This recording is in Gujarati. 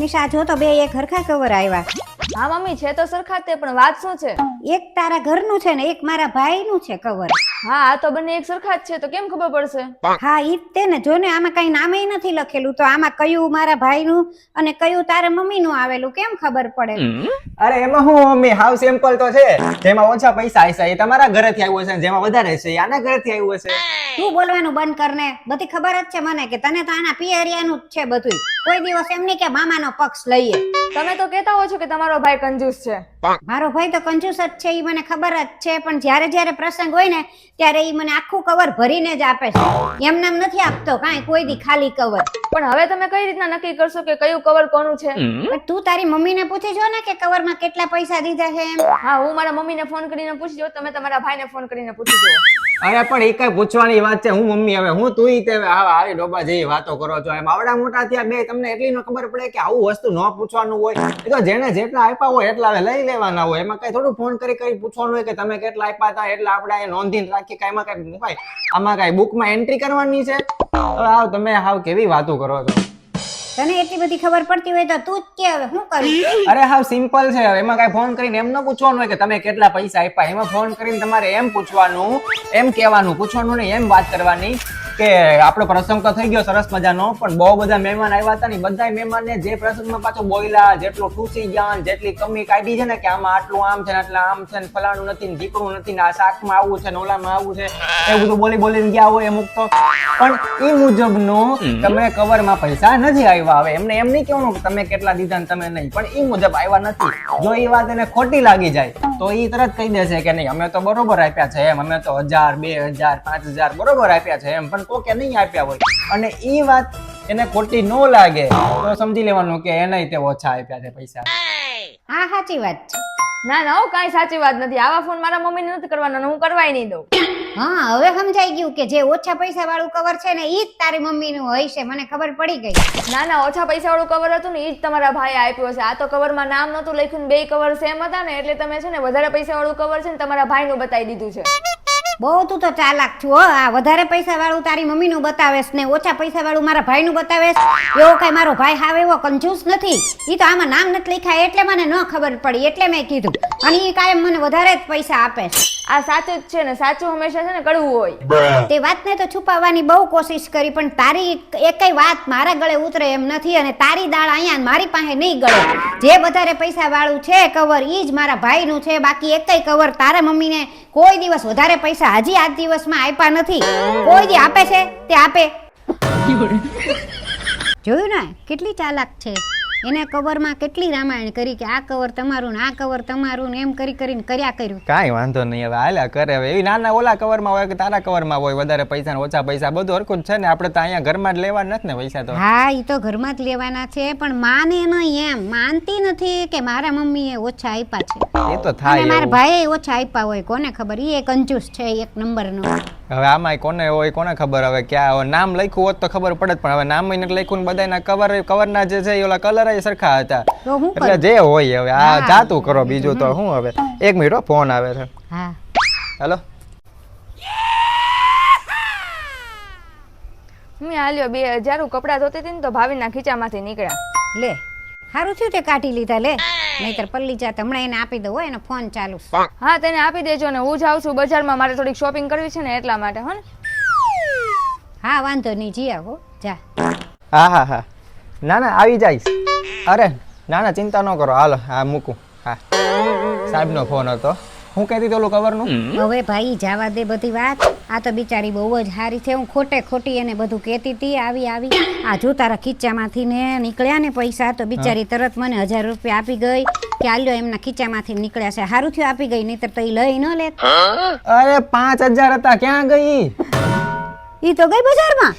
નિશા જો તો બે એક હરખા કવર આવ્યા. હા મમ્મી છે તો સરખા જ તે, પણ વાત શું છે? એક તારા ઘરનું છે ને એક મારા ભાઈનું છે કવર. હા આ તો બંને એક સરખા જ છે, તો કેમ ખબર પડશે? હા ઈ જ તે ને, જો ને આમાં કઈ નામે નથી લખેલું, તો આમાં કયું મારા ભાઈનું અને કયું તારા મમ્મીનું આવેલું કેમ ખબર પડે? અરે એમાં હું મમ્મી હાવ સિમ્પલ તો છે. જેમાં ઓછા પૈસા હશે એ તમારા ઘરેથી આવ્યું હશે, જેમાં વધારે છે એ આના ઘરેથી આવ્યું હશે. તું બોલવાનું બંધ કર ને, બધી ખબર જ છે મને કે તને તો આના પિયરિયાનું જ છે બધું. કોઈ દિવસ એમ નહીં કે મામાનો પક્ષ લઈએ. તમે તો કહેતા હો છો કે તમારો ભાઈ કંજૂસ છે. મારો ભાઈ તો કંજૂસ જ છે, ઈ મને ખબર જ છે, પણ જ્યારે જ્યારે પ્રસંગ હોય ને ત્યારે ઈ મને આખું કવર ભરીને જ આપે છે. એમને એમ નથી આપતો કાંઈ કોઈ દી ખાલી કવર. પણ હવે તમે કઈ રીતના નક્કી કરશો કે કયું કવર કોનું છે? પણ તું તારી મમ્મીને પૂછી જો ને કે કવરમાં કેટલા પૈસા દીધા છે એમ. હા હું મારા મમ્મીને ફોન કરીને પૂછી જો, તમે તમારા ભાઈને ફોન કરીને પૂછી જો. અરે પણ એ કઈ પૂછવાની વાત છે? હું મમ્મી હવે હું તું તે હારી ડોબા જેવી વાતો કરો છો. એમ આવડા મોટા થયા બે, તમને એટલી ન ખબર પડે કે આવું વસ્તુ ન પૂછવાનું હોય? એ તો જેને જેટલા આપ્યા હોય એટલા હવે લઈ લેવાના હોય. એમાં કઈ થોડું ફોન કરી પૂછવાનું હોય કે તમે કેટલા આપ્યા હતા, એટલે આપણે અહીંયા નોંધીને રાખીએ. કઈ એમાં કઈ મુકાય? આમાં કઈ બુકમાં એન્ટ્રી કરવાની છે? હાવ તમે હાવ કેવી વાતો કરો છો? તને એટલી બધી ખબર પડતી હોય તો તું જ કે હવે શું કરું? અરે હાવ સિમ્પલ છે. એમાં કઈ ફોન કરીને એમ ન પૂછવાનું હોય કે તમે કેટલા પૈસા આપ્યા. એમાં ફોન કરીને તમારે એમ પૂછવાનું, એમ કહેવાનું, પૂછવાનું નહીં, એમ વાત કરવાની કે આપણો પ્રસંગ તો થઈ ગયો સરસ મજાનો, પણ બહુ બધા મહેમાન આવ્યા હતા ને બધા મહેમાનને જે પ્રસંગમાં પાછો બોયલા, જેટલું ખુશી જ્ઞાન, જેટલી કમી કાઢી છે ને કે આમાં આટલું આમ છે ને આટલા આમ છે ને ફલાણું નથી ને ઢીકણું નથી ને આ શાકમાં આવું છે ને ઓલામાં આવું છે, એ બધું બોલી બોલીને ગયા હોય અમુક તો. પણ એ મુજબનું તમે કવરમાં પૈસા નથી આવ્યા. હવે એમને એમ નહીં કહેવાનું કે તમે કેટલા દીધા ને તમે નહીં, પણ એ મુજબ આવ્યા નથી. જો એ વાત એને ખોટી લાગી જાય તો એ તરત કહી દેશે કે નહીં અમે તો બરોબર આપ્યા છે એમ, અમે તો 1000, 2000, 5000 બરોબર આપ્યા છે એમ, પણ કોકે નહીં આપ્યા હોય અને એ વાત એને ખોટી ન લાગે તો સમજી લેવાનું કે એને તે ઓછા આપ્યા છે પૈસા. હા સાચી વાત છે. ના ના હો, કાંઈ સાચી વાત નથી. આવા ફોન મારા મમ્મીને નથી કરવાનો અને હું કરવાય નહીં દઉં. હા હવે સમજાઈ ગયું કે જે ઓછા પૈસા વાળું કવર છે ને ઈ જ તારી મમ્મીનું હોય છે, મને ખબર પડી ગઈ. ના ના ઓછા પૈસા વાળું કવર હતું ને એ જ તમારા ભાઈ આપ્યો છે. આ તો કવરમાં નામ નતું લખ્યું, બે કવર સેમ હતા ને એટલે તમે છે ને વધારે પૈસા વાળું કવર છે ને તમારા ભાઈનું બતાવી દીધું છે. બહુ તું તો ચાલાક છું હો. આ વધારે પૈસા વાળું તારી મમ્મીનું બતાવેશ ને ઓછા પૈસા વાળું મારા ભાઈનું બતાવેશ. એવો કઈ મારો ભાઈ હાવ એવો કંજૂસ નથી. ઈ તો આમાં નામ નથી લખાય એટલે મને ન ખબર પડી, એટલે મેં કીધું. અને ઈ કાયમ મને વધારે જ પૈસા આપે. આ સાચું જ છે ને, સાચું હંમેશા છે ને કડવું હોય. તે વાતને તો છુપાવવાની બહુ કોશિશ કરી, પણ તારી એકય વાત મારા ગળે ઉતરે એમ નથી અને તારી દાળ અહીંયા મારી પાસે નહીં ગળે. જે વધારે પૈસા વાળું છે કવર ઈ જ મારા ભાઈનું છે, બાકી એકય કવર તારા મમ્મીને કોઈ દિવસ વધારે પૈસા હજી આજ દિવસમાં આપ્યા નથી. કોઈ દી આપે છે તે આપે. જોયું ને કેટલી ચાલાક છે. એને કવરમાં કેટલી રામાયણ કરી કે આ કવર તમારું ને આ કવર તમારું ને એમ કરી કરીને કર્યા કર્યું. કાંઈ વાંધો નહીં, હવે હાલ્યા કરે. હવે એવી નાના ઓલા કવરમાં હોય કે તારા કવરમાં હોય, વધારે પૈસા ને ઓછા પૈસા બધું હરખું જ છે ને. આપણે તો અહીંયા ઘરમાં જ લેવાના નથી ને પૈસા તો. હા ઈ તો ઘરમાં જ લેવાના છે, પણ માને નહીં એમ માનતી નથી કે મારા મમ્મીએ ઓછા આપ્યા છે. એ તો થાય અને મારા એવું. ભાઈએ ઓછા આપ્યા હોય કોને ખબર. ઈ એક કંજૂસ છે એક નંબરનો. હવે આમાં કોને હોય કોને ખબર. હવે ક્યાં હવે નામ લખ્યું હોત તો ખબર પડે, પણ હવે નામ નથી લખ્યું ને બધાના કવરના જે છે ઓલા કલર સરખા હતા, તો હું એટલે જે હોય હવે આ જાતું કરો. બીજું તો શું હવે. એક મિનિટ ફોન આવે છે. હા હેલો મેં હાલ્યો 2000 કપડા ધોતી હતી ને તો ભાવિના ખીચામાંથી નીકળ્યા. લે સારું થયું તે કાઢી લીધા. લે નહીતર પલ્લી જાત. હમણાં એને આપી દો એનો ફોન ચાલુ. હા તેને આપી દેજો ને, હું જાઉં છું બજારમાં, મારે થોડીક શોપિંગ કરવી છે ને એટલા માટે. હો ને હા વાંધો નહીં જી આવો જા. હા હા હા ના ના આવી જઈશ. અરે ના ના ચિંતા ન કરો, હાલો હા મૂકું. હા સાહેબનો ફોન હતો. હું કહેતી તો ઓલું કવરનું. હવે ભાઈ જવા દે બધી વાત. આ તો બિચારી બહુ જ સારી છે. હું ખોટે ખોટી એને બધું કહેતી હતી. આવી આ જો તારા ખીચામાંથી ને નીકળ્યા ને પૈસા તો બિચારી તરત મને 1000 રૂપિયા આપી ગઈ કે આલ્યો એમના ખીચામાંથી નીકળ્યા છે. સારું થયું આપી ગઈ, નહીતર તો એ લઈ ન લે. અરે 5000 હતા, ક્યાં ગઈ? ઈ તો ગઈ બજારમાં.